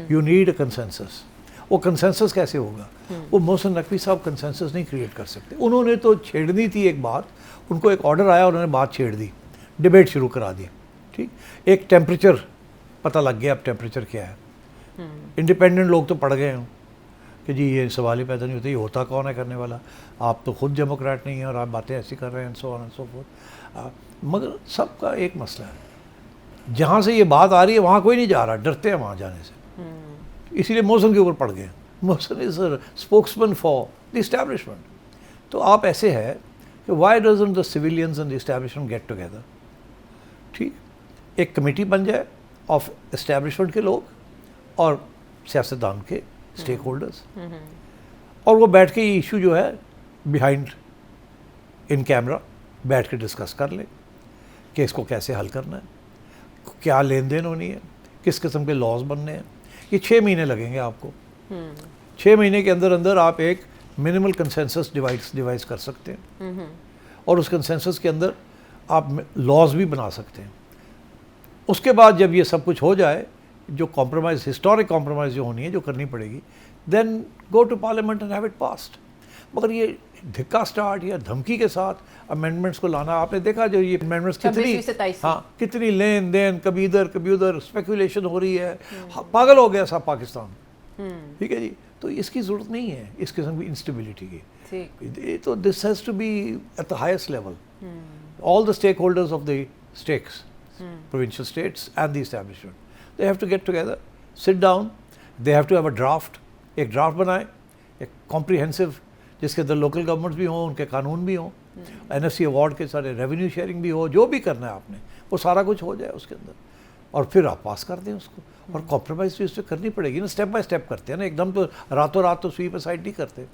یو نیڈ اے کنسنسس. وہ کنسنسس کیسے ہوگا, وہ محسن نقوی صاحب کنسنسس نہیں کریٹ کر سکتے. انہوں نے تو چھیڑنی تھی ایک بات, ان کو ایک آرڈر آیا, انہوں نے بات چھیڑ دی, ڈیبیٹ شروع کرا دی. ٹھیک, ایک ٹیمپریچر پتہ لگ گیا, اب ٹیمپریچر کیا ہے. انڈیپینڈنٹ لوگ تو پڑ گئے ہوں کہ جی یہ سوال ہی پیدا نہیں ہوتا, یہ ہوتا کون ہے کرنے والا, آپ تو خود ڈیموکریٹ نہیں ہیں اور آپ باتیں ایسی کر رہے ہیں, سو آن اینڈ سو فورتھ. مگر سب کا ایک مسئلہ ہے, جہاں سے یہ بات آ رہی ہے وہاں کوئی نہیں جا رہا, ڈرتے ہیں وہاں جانے سے, اسی لیے محسن کے اوپر پڑ گئے. Mohsin is a spokesman for the establishment. تو آپ ایسے ہے کہ why doesn't the civilians and the establishment get together. ٹھیک, ایک کمیٹی بن جائے آف اسٹیبلشمنٹ کے لوگ اور سیاستدان کے اسٹیک ہولڈرز, اور وہ بیٹھ کے یہ ایشو جو ہے بیہائنڈ ان کیمرا بیٹھ کے ڈسکس کر لیں کہ اس کو کیسے حل کرنا ہے, کیا لین دین ہونی ہے, کس قسم کے لاز بننے ہیں. یہ 6 مہینے لگیں گے آپ کو. 6 مہینے کے اندر اندر آپ ایک منیمل کنسنسس ڈیوائز کر سکتے ہیں, اور اس کنسنسس کے اندر آپ لاز بھی بنا سکتے ہیں. اس کے بعد جب یہ سب کچھ ہو جائے, جو کمپرومائز ہسٹورک کمپرومائز جو ہونی ہے جو کرنی پڑے گی, then go to parliament and have it passed. مگر یہ دھکا سٹارٹ یا دھمکی کے ساتھ امینڈمنٹس کو لانا, آپ نے دیکھا جو یہ امینڈمنٹس کتنی لین دین, کبھی ادھر کبھی ادھر اسپیکولیشن ہو رہی ہے, پاگل ہو گیا سب پاکستان. ٹھیک ہے جی, تو اس کی ضرورت نہیں ہے اس قسم کی انسٹیبلٹی کی. تو this has to be at the highest level. All the stakeholders of the states, provincial states and the establishment, they have to get together, sit down, they have to have a draft. ایک ڈرافٹ بنائیں, ایک comprehensive, جس کے اندر لوکل گورنمنٹس بھی ہوں, ان کے قانون بھی ہوں, NFC ایوارڈ کے سارے ریونیو شیئرنگ بھی ہو, جو بھی کرنا ہے آپ نے وہ سارا کچھ ہو جائے اس کے اندر, اور پھر آپ پاس کر دیں اس کو. اور کمپرومائز بھی اس سے کرنی پڑے گی نا, اسٹیپ بائی اسٹیپ کرتے ہیں نا, ایک دم تو راتوں رات تو سوئپ اسائڈ نہیں کرتے,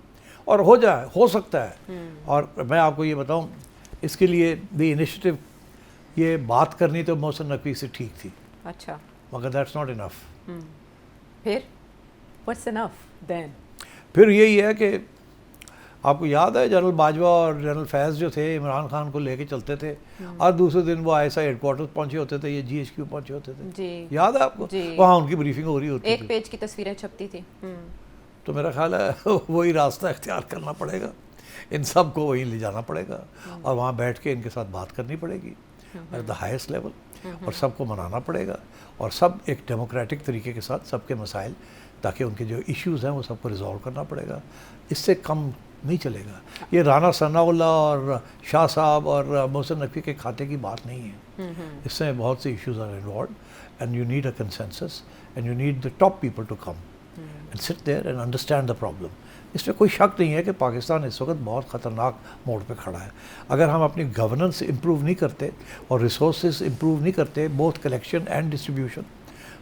اور ہو جائے, ہو سکتا ہے. اور میں آپ کو یہ بتاؤں, اس کے لیے دی انیشیٹو یہ بات کرنی تو محسن نقوی سے ٹھیک تھی. اچھا, مگر دیٹس ناٹ انف. پھر واٹس انف دین؟ پھر یہی ہے کہ آپ کو یاد ہے جنرل باجوہ اور جنرل فیض جو تھے عمران خان کو لے کے چلتے تھے, اور دوسرے دن وہ ISI ہیڈ کوارٹر پہنچے ہوتے تھے, یہ GHQ پہنچے ہوتے تھے. جی, یاد ہے آپ کو؟ وہاں ان کی بریفنگ ہو رہی ہوتی تھی, ایک پیج کی تصویریں چھپتی تھی. تو میرا خیال ہے وہی راستہ اختیار کرنا پڑے گا, ان سب کو وہیں لے جانا پڑے گا, اور وہاں بیٹھ کے ان کے ساتھ بات کرنی پڑے گی ایٹ دا ہائیسٹ لیول, اور سب کو منانا پڑے گا, اور سب ایک ڈیموکریٹک طریقے کے ساتھ سب کے مسائل, تاکہ ان کے جو ایشوز ہیں وہ سب کو ریزالو کرنا پڑے گا. اس سے کم نہیں چلے گا. یہ رانا ثناء اللہ اور شاہ صاحب اور محسن نقوی کے کھاتے کی بات نہیں ہے. اس سے بہت سے issues are involved, and you need a consensus, and you need the top people to come and sit there and understand the problem. اس میں کوئی شک نہیں ہے کہ پاکستان اس وقت بہت خطرناک موڑ پہ کھڑا ہے. اگر ہم اپنی گورننس امپروو نہیں کرتے اور ریسورسز امپروو نہیں کرتے, بوتھ کلیکشن اینڈ ڈسٹریبیوشن,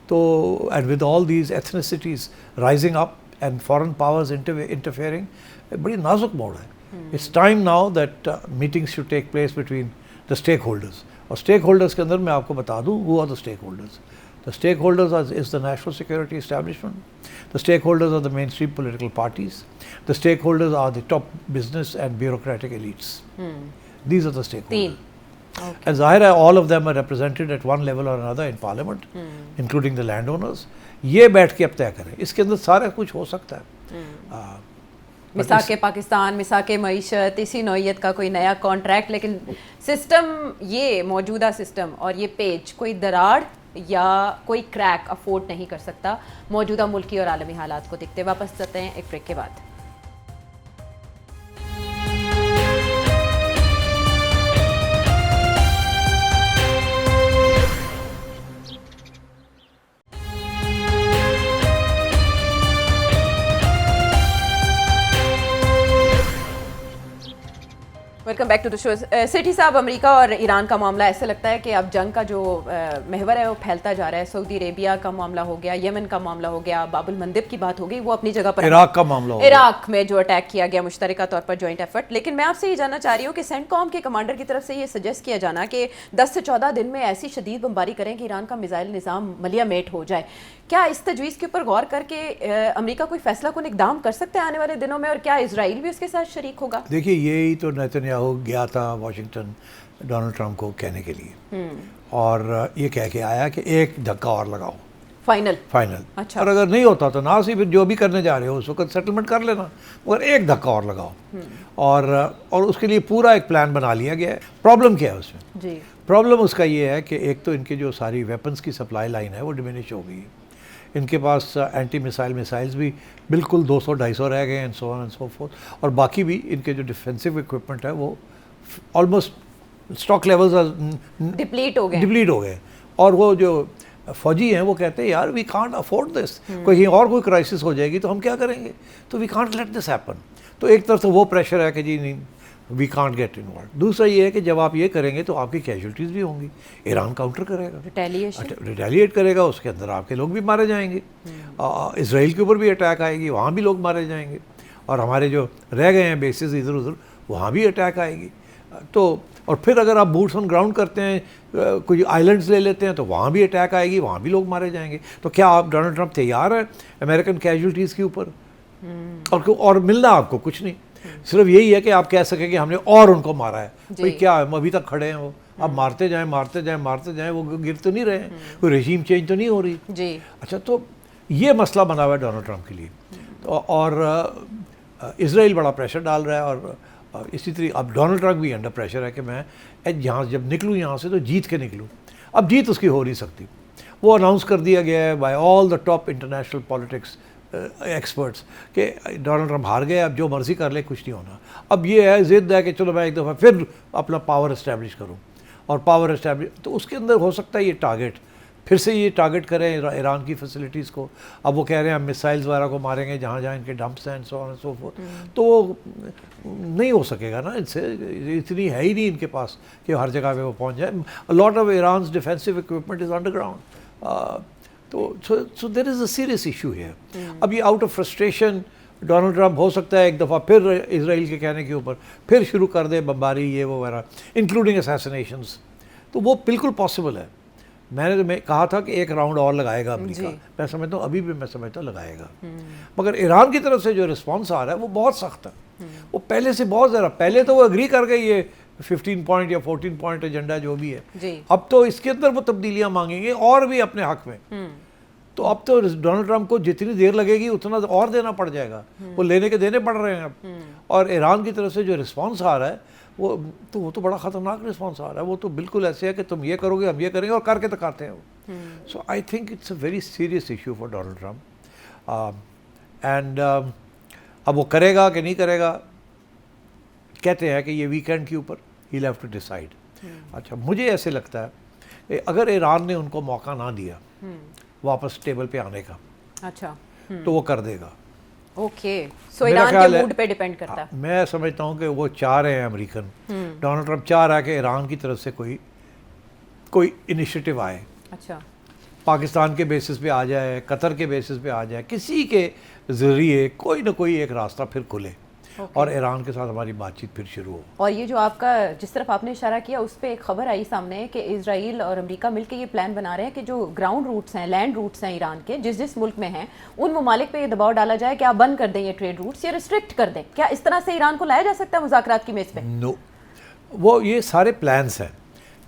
تو and with all these ethnicities rising up and foreign powers interfering, بڑی نازک موڑ ہے. It's time now that meetings should take place between the stakeholders. اور اسٹیک ہولڈرس کے اندر میں آپ کو بتا دوں who are the stakeholders. The stakeholders is the national security establishment. The stakeholders are the mainstream political parties. The stakeholders are the top business and bureaucratic elites. These are the stakeholders. And ظاہر ہے all of them are represented at one level or another in parliament, including the landowners. یہ بیٹھ کے اب طے کریں. اس کے اندر سارا کچھ ہو سکتا ہے. مساک پاکستان، مساک معیشت، اسی نوعیت کا کوئی نیا کانٹریکٹ، لیکن سسٹم، یہ موجودہ سسٹم اور یہ پیج کوئی دراڑ یا کوئی کریک افورڈ نہیں کر سکتا موجودہ ملکی اور عالمی حالات کو دیکھتے. واپس چلتے ہیں ایک بریک کے بعد. ویلکم بیک ٹو دا شو. سیٹھی صاحب، امریکہ اور ایران کا معاملہ ایسے لگتا ہے کہ اب جنگ کا جو محور ہے وہ پھیلتا جا رہا ہے. سعودی عربیہ کا معاملہ ہو گیا، یمن کا معاملہ ہو گیا، باب المندب کی بات ہو گئی، وہ اپنی جگہ پر، عراق کا معاملہ ہو گیا، عراق میں جو اٹیک کیا گیا مشترکہ طور پر جوائنٹ ایفرٹ. لیکن میں آپ سے یہ جاننا چاہ رہی ہوں کہ سینٹ کام کے کمانڈر کی طرف سے یہ سجیسٹ کیا جانا کہ 10 سے 14 دن میں ایسی شدید بمباری کریں کہ ایران کا میزائل نظام ملیہ میٹ ہو جائے. کیا اس تجویز کے اوپر غور کر کے امریکہ کوئی فیصلہ کن اقدام کر سکتا ہے آنے والے دنوں میں، اور کیا اسرائیل بھی اس کے ساتھ شریک ہوگا؟ دیکھیے، یہی تو نیتنیاہو گیا تھا واشنگٹن ڈونلڈ ٹرمپ کو کہنے کے لیے، اور یہ کہہ کے آیا کہ ایک دھکا اور لگاؤ فائنل. اچھا. اور اگر نہیں ہوتا تو نہ صرف جو بھی کرنے جا رہے ہو اس وقت سیٹلمنٹ کر لینا، مگر ایک دھکا اور لگاؤ. اور اس کے لیے پورا ایک پلان بنا لیا گیا ہے. پرابلم کیا ہے اس میں؟ جی، پرابلم اس کا یہ ہے کہ ایک تو ان کی جو ساری ویپنس کی سپلائی لائن ہے وہ ڈیمینش ہو گئی ہے. ان کے پاس اینٹی میسائلز بھی بالکل 200-250 رہ گئے ہیں، سو آن اینڈ سو فورتھ. اور باقی بھی ان کے جو ڈیفینسو اکوپمنٹ ہے وہ آلموسٹ اسٹاک لیولز ڈپلیٹ ہو گئے. اور وہ جو فوجی ہیں وہ کہتے ہیں یار وی کانٹ افورڈ دس، کہیں اور کوئی کرائسس ہو جائے گی تو ہم کیا کریں گے، تو we can't let this happen. تو ایک طرف سے وہ پریشر ہے کہ جی نہیں، وی کانٹ گیٹ انوالوڈ. دوسرا یہ ہے کہ جب آپ یہ کریں گے تو آپ کی کیجولٹیز بھی ہوں گی. ایران کاؤنٹر کرے گا، ریٹیلیٹ کرے گا، اس کے اندر آپ کے لوگ بھی مارے جائیں گے. اسرائیل کے اوپر بھی اٹیک آئے گی، وہاں بھی لوگ مارے جائیں گے. اور ہمارے جو رہ گئے ہیں بیسز ادھر ادھر، وہاں بھی اٹیک آئے گی. تو اور پھر اگر آپ بوٹس آن گراؤنڈ کرتے ہیں، کوئی آئلینڈز لے لیتے ہیں تو وہاں بھی اٹیک آئے گی، وہاں بھی لوگ مارے جائیں گے. تو کیا آپ ڈونلڈ ٹرمپ تیار ہے امریکن کیجولٹیز کے اوپر؟ اور ملنا آپ کو کچھ نہیں، صرف یہی ہے کہ آپ کہہ سکیں کہ ہم نے اور ان کو مارا ہے. بھائی کیا ہے، ابھی تک کھڑے ہیں وہ، اب مارتے جائیں، وہ گر تو نہیں رہے ہیں، کوئی رژیم چینج تو نہیں ہو رہی. جی اچھا، تو یہ مسئلہ بنا ہوا ہے ڈونلڈ ٹرمپ کے لیے. اور اسرائیل بڑا پریشر ڈال رہا ہے، اور اسی طرح اب ڈونلڈ ٹرمپ بھی انڈر پریشر ہے کہ میں یہاں جب نکلوں یہاں سے تو جیت کے نکلوں. اب جیت اس کی ہو نہیں سکتی. وہ اناؤنس کر دیا گیا ہے by all the top international politics experts کہ ڈونلڈ ٹرمپ ہار گئے، اب جو مرضی کر لے کچھ نہیں ہونا. اب یہ ہے ضد ہے کہ چلو میں ایک دفعہ پھر اپنا پاور اسٹیبلش کروں، اور پاور اسٹیبلش تو اس کے اندر ہو سکتا ہے یہ ٹارگیٹ پھر سے یہ ٹارگیٹ کریں ایران کی فیسلٹیز کو. اب وہ کہہ رہے ہیں ہم میسائلز وغیرہ کو ماریں گے جہاں جہاں ان کے ڈمپس ہیں، سو آن سو فورتھ. تو وہ نہیں ہو سکے گا نا، ان سے اتنی ہے ہی نہیں ان کے پاس کہ ہر جگہ پہ وہ پہنچ جائے. Lot of Iran's defensive equipment is underground. تو so there is a serious issue ہے. اب یہ out of frustration Donald Trump ہو سکتا ہے ایک دفعہ پھر اسرائیل کے کہنے کے اوپر پھر شروع کر دے بمباری یہ وہ وغیرہ، انکلوڈنگ اسیسنیشنز. تو وہ بالکل پاسبل ہے. میں نے کہا تھا کہ ایک راؤنڈ اور لگائے گا امریکہ. میں سمجھتا ہوں ابھی بھی میں سمجھتا ہوں لگائے گا. مگر ایران کی طرف سے جو رسپانس آ رہا ہے وہ بہت سخت ہے. وہ پہلے سے بہت زیادہ، پہلے تو وہ اگری کر گئی یہ 15 پوائنٹ یا 14 پوائنٹ ایجنڈا جو بھی ہے. اب تو اس کے اندر وہ تبدیلیاں مانگیں گے اور بھی اپنے حق میں. تو اب تو ڈونلڈ ٹرمپ کو جتنی دیر لگے گی اتنا اور دینا پڑ جائے گا. وہ لینے کے دینے پڑ رہے ہیں اب. اور ایران کی طرف سے جو رسپانس آ رہا ہے وہ تو بڑا خطرناک رسپانس آ رہا ہے. وہ تو بالکل ایسے ہے کہ تم یہ کرو گے ہم یہ کریں گے، اور کر کے دکھاتے ہیں وہ. So I think it's a very serious issue for Donald Trump. And اب وہ کرے گا کہ نہیں کرے گا، کہتے ہیں کہ یہ ویکینڈ کے اوپر ہی ہیو ٹو ڈیسائڈ. اچھا، مجھے ایسے لگتا ہے کہ اگر ایران نے ان کو موقع نہ دیا واپس ٹیبل پہ آنے کا، اچھا، تو وہ کر دے گا. اوکے، سو ایران کے موڈ پہ ڈیپینڈ کرتا ہے. میں سمجھتا ہوں کہ وہ چاہ رہے ہیں امریکن، ڈونلڈ ٹرمپ چاہ رہا ہے کہ ایران کی طرف سے کوئی انیشیٹو آئے. اچھا، پاکستان کے بیسس پہ آ جائے، قطر کے بیسس پہ آ جائے، کسی کے ذریعے کوئی نہ کوئی ایک راستہ پھر کھلے. اور ایران کے ساتھ ہماری بات چیت پھر شروع ہو. اور یہ جو آپ کا جس طرف آپ نے اشارہ کیا اس پہ ایک خبر آئی سامنے کہ اسرائیل اور امریکہ مل کے یہ پلان بنا رہے ہیں کہ جو گراؤنڈ روٹس ہیں، لینڈ روٹس ہیں ایران کے جس ملک میں ہیں، ان ممالک پہ یہ دباؤ ڈالا جائے کہ آپ بند کر دیں یہ ٹریڈ روٹس یا ریسٹرکٹ کر دیں. کیا اس طرح سے ایران کو لایا جا سکتا ہے مذاکرات کی میز پہ؟ نو، وہ یہ سارے پلانس ہیں.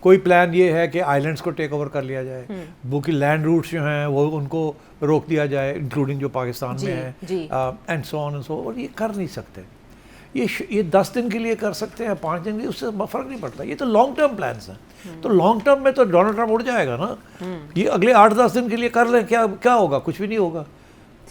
کوئی پلان یہ ہے کہ آئی لینڈس کو ٹیک اوور کر لیا جائے، وہ کہ لینڈ روٹس جو ہیں وہ ان کو روک دیا جائے، انکلوڈنگ جو پاکستان میں ہے، and so on and so. اور یہ کر نہیں سکتے. یہ 10 دن کے لیے کر سکتے ہیں، 5 دن کے لیے، اس سے فرق نہیں پڑتا. یہ تو لانگ ٹرم پلانس ہیں. تو لانگ ٹرم میں تو ڈونلڈ ٹرمپ اڑ جائے گا نا. یہ اگلے 8-10 دن کے لیے کر لیں، کیا ہوگا؟ کچھ بھی نہیں ہوگا.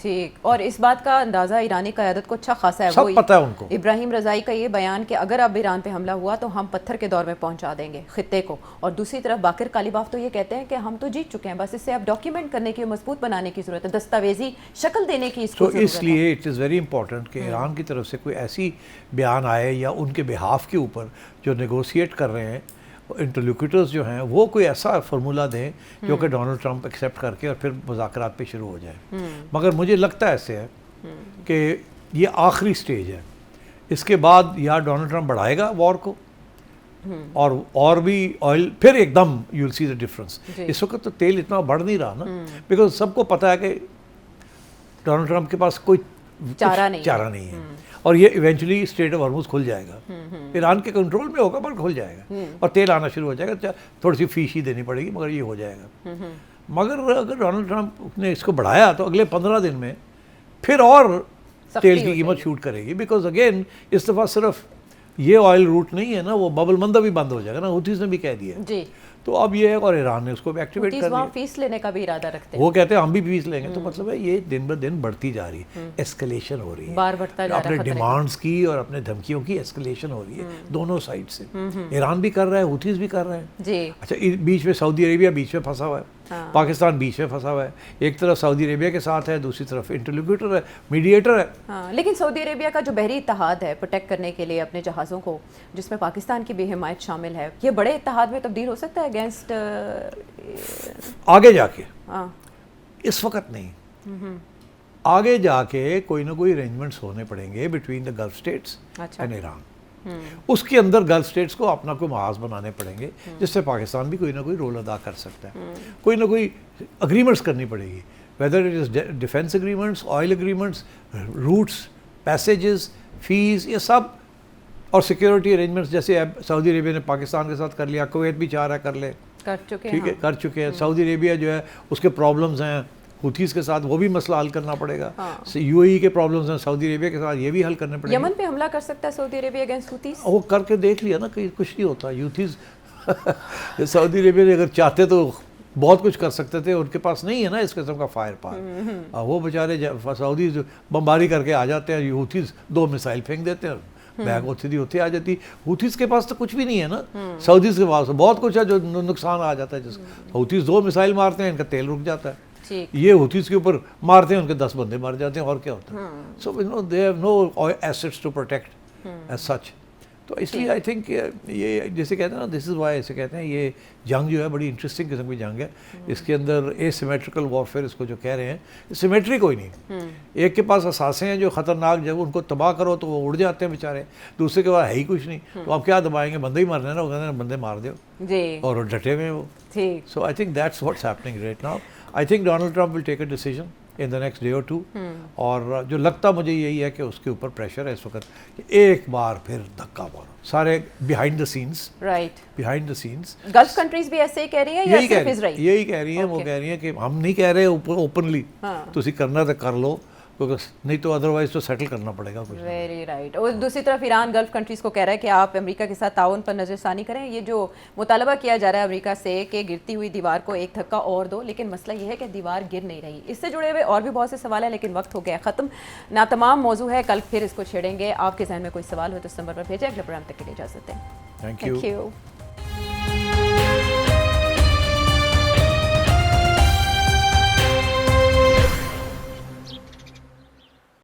ٹھیک. اور اس بات کا اندازہ ایرانی قیادت کو اچھا خاصا ہے، سب پتہ ہے ان کو. ابراہیم رضائی کا یہ بیان کہ اگر اب ایران پہ حملہ ہوا تو ہم پتھر کے دور میں پہنچا دیں گے خطے کو. اور دوسری طرف باقر کالیباف تو یہ کہتے ہیں کہ ہم تو جیت چکے ہیں، بس اسے اب ڈاکیومنٹ کرنے کی، مضبوط بنانے کی ضرورت ہے، دستاویزی شکل دینے کی اس کو ضرورت ہے. تو اس لیے اٹ از ویری امپورٹنٹ کہ ایران کی طرف سے کوئی ایسی بیان آئے یا ان کے بہاف کے اوپر جو نیگوشیٹ کر رہے ہیں انٹرلوکیٹرز جو ہیں، وہ کوئی ایسا فارمولہ دیں جو کہ ڈونلڈ ٹرمپ ایکسیپٹ کر کے اور پھر مذاکرات پہ شروع ہو جائے. مگر مجھے لگتا ہے ایسے ہے کہ یہ آخری سٹیج ہے. اس کے بعد یا ڈونلڈ ٹرمپ بڑھائے گا وار کو اور بھی آئل، پھر ایک them you will C the difference. اس وقت تو تیل اتنا بڑھ نہیں رہا نا، بیکاز سب کو پتہ ہے کہ ڈونلڈ ٹرمپ کے پاس کوئی چارہ نہیں ہے. اور یہ ایونچولی اسٹریٹ آف ہارموز کھل جائے گا، ایران کے کنٹرول میں ہوگا پر کھل جائے گا اور تیل آنا شروع ہو جائے گا. تھوڑی سی فیس ہی دینی پڑے گی مگر یہ ہو جائے گا. مگر اگر ڈونلڈ ٹرمپ نے اس کو بڑھایا تو اگلے 15 دن میں پھر اور تیل کی قیمت شوٹ کرے گی. بیکاز اگین اس دفعہ صرف یہ آئل روٹ نہیں ہے نا، وہ ببل مندہ بھی بند ہو جائے گا نا، ہوتیز نے بھی کہہ دیا جی. تو اب یہ ہے، اور ایران نے اس کو بھی ایکٹیویٹ کر دیا. فیس لینے کا بھی ارادہ رکھتے ہیں، وہ کہتے ہیں ہم بھی فیس لیں گے. تو مطلب ہے یہ دن بہ دن بڑھتی جا رہی ہے، ایسکلیشن ہو رہی ہے، بار بڑھتا جا رہا ہے، اپنے ڈیمانڈز کی اور اپنے دھمکیوں کی ایسکلیشن ہو رہی ہے دونوں سائڈ سے. ایران بھی کر رہا ہے، ہوتیز بھی کر رہے ہیں جی. اچھا بیچ میں سعودی عربیہ بیچ میں پھنسا ہوا ہے، پاکستان بیچ میں پھنسا ہوا ہے. ایک طرف سعودی عربیہ کے ساتھ ہے، دوسری طرف انٹرلوکیٹر ہے، میڈیٹر ہے. ہاں، لیکن سعودی عربیہ کا جو بحری اتحاد ہے پروٹیکٹ کرنے کے لیے اپنے جہازوں کو، جس میں پاکستان کی بھی حمایت شامل ہے، یہ بڑے اتحاد میں تبدیل ہو سکتا ہے اگینسٹ آگے جا کے. اس وقت نہیں، آگے جا کے کوئی نہ کوئی ارینجمنٹس ہونے پڑیں گے between the Gulf states and Iran. اس کے اندر گلف اسٹیٹس کو اپنا کوئی محاذ بنانے پڑیں گے جس سے پاکستان بھی کوئی نہ کوئی رول ادا کر سکتا ہے. کوئی نہ کوئی اگریمنٹس کرنی پڑے گی، whether it is defence agreements, oil agreements, routes, passages, fees, یہ سب. اور سیکیورٹی ارینجمنٹس جیسے اب سعودی عربیہ نے پاکستان کے ساتھ کر لیا، کویت بھی چاہ رہا ہے کر لے، ٹھیک ہے، کر چکے ہیں. سعودی عربیہ جو ہے اس کے پرابلمز ہیں ہوتیز کے ساتھ، وہ بھی مسئلہ حل کرنا پڑے گا. یو اے ای کے پرابلمز ہیں سعودی عربیہ کے ساتھ، یہ بھی حل کرنے پڑیں گے. یمن پہ حملہ کر سکتا ہے سعودی عربیہ اگینسٹ ہوتیز؟ وہ کر کے دیکھ لیا نا کہ کچھ نہیں ہوتا. ہوتیز سعودی عربیہ نے اگر چاہتے تو بہت کچھ کر سکتے تھے، ان کے پاس نہیں ہے نا اس قسم کا فائر پاور. وہ بیچارے سعودی بمباری کر کے آ جاتے ہیں، ہوتیز 2 میسائل پھینک دیتے ہیں، بیگ ہوتی آ جاتی. ہوتیز کے پاس تو کچھ بھی نہیں ہے نا، سعودیز کے پاس بہت کچھ ہے جو نقصان آ جاتا ہے. جس ہوتیز 2 میسائل مارتے ہیں، ان کا تیل رک جاتا ہے. یہ ہوتیز کے اوپر مارتے ہیں، ان کے 10 بندے مر جاتے ہیں، اور کیا ہوتا ہے. So they have no assets to protect as such. تو اس لیے آئی تھنک یہ جیسے کہتے ہیں نا، دس از وائی اسے کہتے ہیں یہ جنگ جو ہے بڑی انٹرسٹنگ قسم کی جنگ ہے. اس کے اندر اے سیمیٹریکل وارفیئر اس کو جو کہہ رہے ہیں، سیمیٹری کوئی نہیں. ایک کے پاس اثاثے ہیں جو خطرناک، جب ان کو تباہ کرو تو وہ اڑ جاتے ہیں بیچارے، دوسرے کے پاس ہے ہی کچھ نہیں. تو آپ کیا دبائیں گے؟ بندے ہی مارنے ہیں نا، وہ کہتے ہیں بندے مار دو جی، اور ڈٹے ہوئے وہ. So I think that's what's happening right now. I think Donald Trump will take a decision in the next day or 2. اور جو لگتا مجھے یہی ہے کہ اس کے اوپر پریشر ہے اس وقت کہ ایک بار پھر دھکا مارو سارے behind the sense. Right, behind the sense golf countries بھی ایسے ہی کہہ رہی ہیں یا صرف اسرائیل؟ یہی کہہ رہی ہیں. وہ کہہ رہی ہیں کہ ہم نہیں کہہ رہے اوپنلی، تسی کرنا تو کر لو، نہیں تو ادروائز تو سیٹل کرنا پڑے گا کچھ. Very right. اور دوسری طرف ایران گلف کنٹریز کو کہہ رہا ہے کہ آپ امریکہ کے ساتھ تعاون پر نظر ثانی کریں. یہ جو مطالبہ کیا جا رہا ہے امریکہ سے کہ گرتی ہوئی دیوار کو ایک دھکا اور دو، لیکن مسئلہ یہ ہے کہ دیوار گر نہیں رہی. اس سے جڑے ہوئے اور بھی بہت سے سوال ہیں، لیکن وقت ہو گیا ختم. تمام موضوع ہے، کل پھر اس کو چھیڑیں گے. آپ کے ذہن میں کوئی سوال ہو تو اس نمبر پر بھیجیں. اگلے پروگرام تک کے لیے اجازت دیں. Thank you.